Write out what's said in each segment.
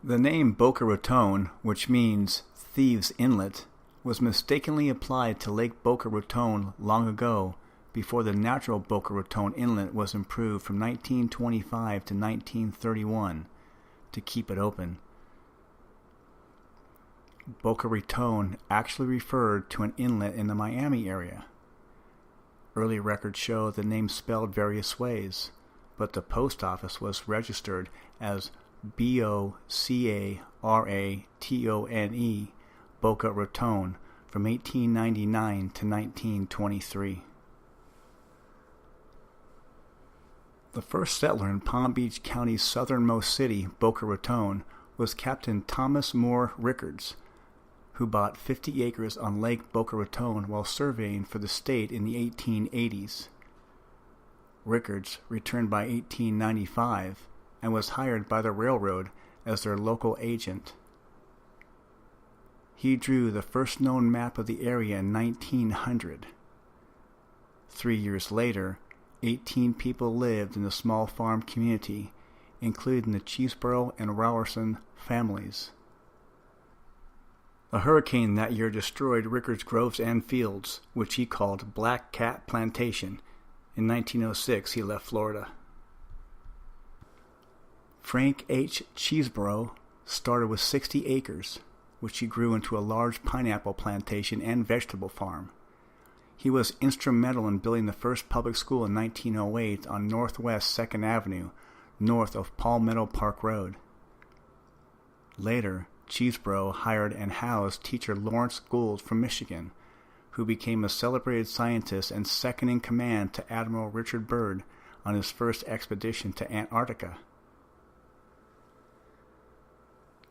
The name Boca Raton, which means Thieves' Inlet, was mistakenly applied to Lake Boca Raton long ago, before the natural Boca Raton Inlet was improved from 1925 to 1931 to keep it open. Boca Raton actually referred to an inlet in the Miami area. Early records show the name spelled various ways, but the post office was registered as Bocaratone, Boca Raton, from 1899 to 1923. The first settler in Palm Beach County's southernmost city, Boca Raton, was Captain Thomas Moore Rickards, who bought 50 acres on Lake Boca Raton while surveying for the state in the 1880s. Rickards returned by 1895 and was hired by the railroad as their local agent. He drew the first known map of the area in 1900. 3 years later, 18 people lived in the small farm community, including the Cheeseboro and Rowerson families. A hurricane that year destroyed Rickards' groves and fields, which he called Black Cat Plantation. In 1906, he left Florida. Frank H. Cheeseboro started with 60 acres, which he grew into a large pineapple plantation and vegetable farm. He was instrumental in building the first public school in 1908 on Northwest 2nd Avenue, north of Palmetto Park Road. Later, Cheeseboro hired and housed teacher Lawrence Gould from Michigan, who became a celebrated scientist and second in command to Admiral Richard Byrd on his first expedition to Antarctica.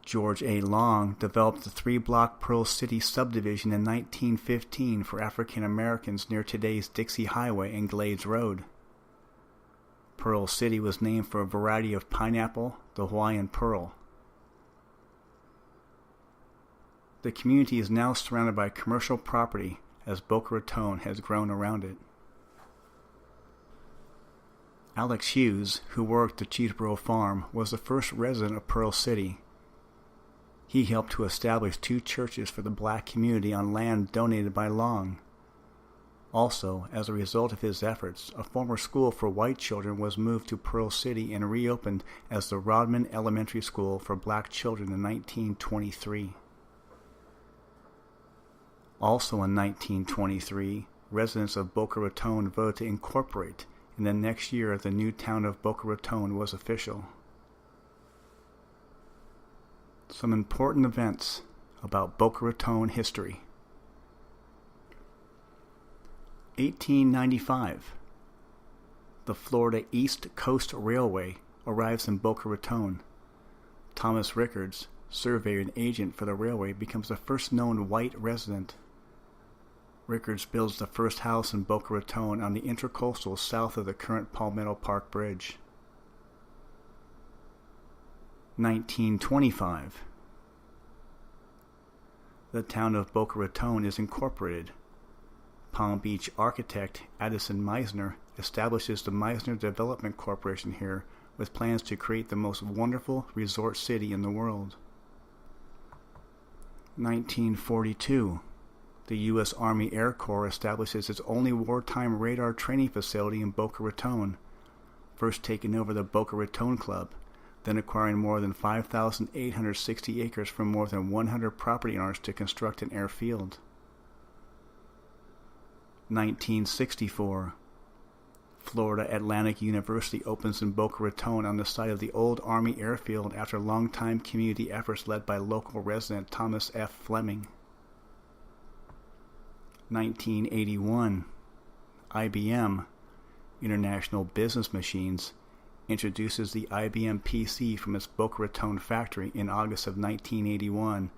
George A. Long developed the 3-block Pearl City subdivision in 1915 for African Americans near today's Dixie Highway and Glades Road. Pearl City was named for a variety of pineapple, the Hawaiian pearl. The community is now surrounded by commercial property as Boca Raton has grown around it. Alex Hughes, who worked the Cheeseboro farm, was the first resident of Pearl City. He helped to establish 2 churches for the black community on land donated by Long. Also, as a result of his efforts, a former school for white children was moved to Pearl City and reopened as the Rodman Elementary School for black children in 1923. Also in 1923, residents of Boca Raton voted to incorporate, and the next year the new town of Boca Raton was official. Some important events about Boca Raton history. 1895. The Florida East Coast Railway arrives in Boca Raton. Thomas Rickards, surveyor and agent for the railway, becomes the first known white resident. Rickards builds the first house in Boca Raton on the Intercoastal south of the current Palmetto Park Bridge. 1925. The town of Boca Raton is incorporated. Palm Beach architect Addison Meisner establishes the Meisner Development Corporation here with plans to create the most wonderful resort city in the world. 1942. The U.S. Army Air Corps establishes its only wartime radar training facility in Boca Raton, first taking over the Boca Raton Club, then acquiring more than 5,860 acres from more than 100 property owners to construct an airfield. 1964. Florida Atlantic University opens in Boca Raton on the site of the old Army airfield after longtime community efforts led by local resident Thomas F. Fleming. 1981. IBM, International Business Machines, introduces the IBM PC from its Boca Raton factory in August of 1981,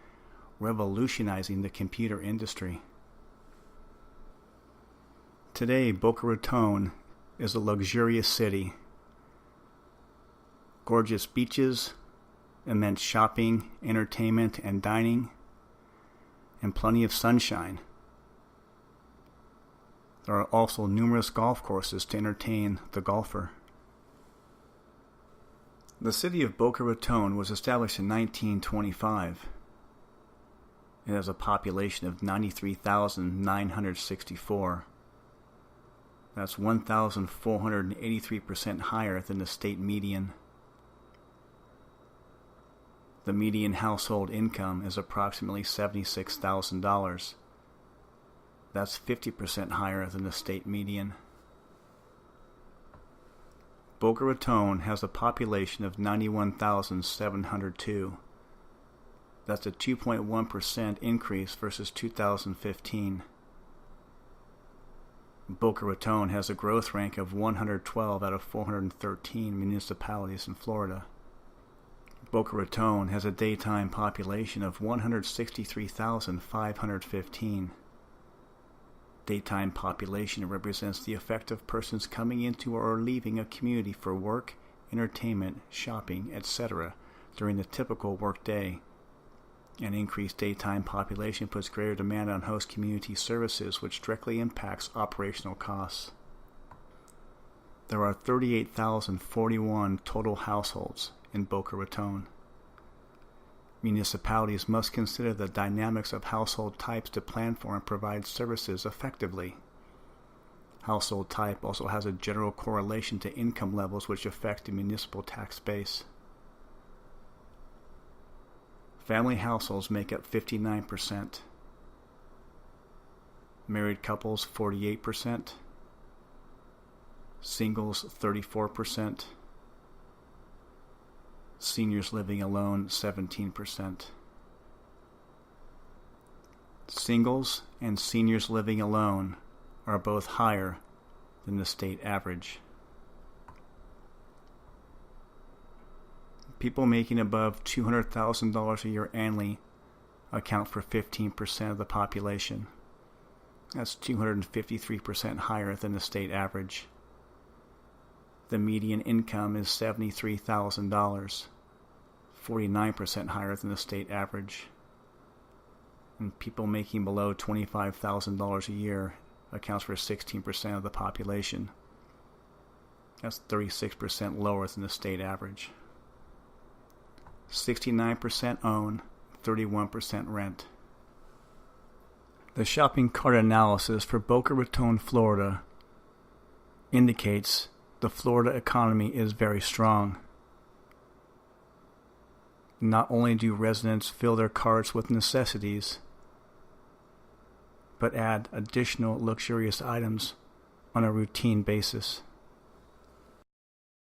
revolutionizing the computer industry. Today, Boca Raton is a luxurious city. Gorgeous beaches, immense shopping, entertainment, and dining, and plenty of sunshine. There are also numerous golf courses to entertain the golfer. The city of Boca Raton was established in 1925. It has a population of 93,964. That's 1,483% higher than the state median. The median household income is approximately $76,000. That's 50% higher than the state median. Boca Raton has a population of 91,702. That's a 2.1% increase versus 2015. Boca Raton has a growth rank of 112 out of 413 municipalities in Florida. Boca Raton has a daytime population of 163,515. Daytime population represents the effect of persons coming into or leaving a community for work, entertainment, shopping, etc. during the typical workday. An increased daytime population puts greater demand on host community services, which directly impacts operational costs. There are 38,041 total households in Boca Raton. Municipalities must consider the dynamics of household types to plan for and provide services effectively. Household type also has a general correlation to income levels, which affect the municipal tax base. Family households make up 59%. Married couples 48%. Singles 34%. Seniors living alone 17%. Singles and seniors living alone are both higher than the state average. People making above $200,000 a year annually account for 15% of the population. That's 253% higher than the state average. The median income is $73,000, 49% higher than the state average. And people making below $25,000 a year accounts for 16% of the population. That's 36% lower than the state average. 69% own, 31% rent. The shopping cart analysis for Boca Raton, Florida indicates the Florida economy is very strong. Not only do residents fill their carts with necessities, but add additional luxurious items on a routine basis.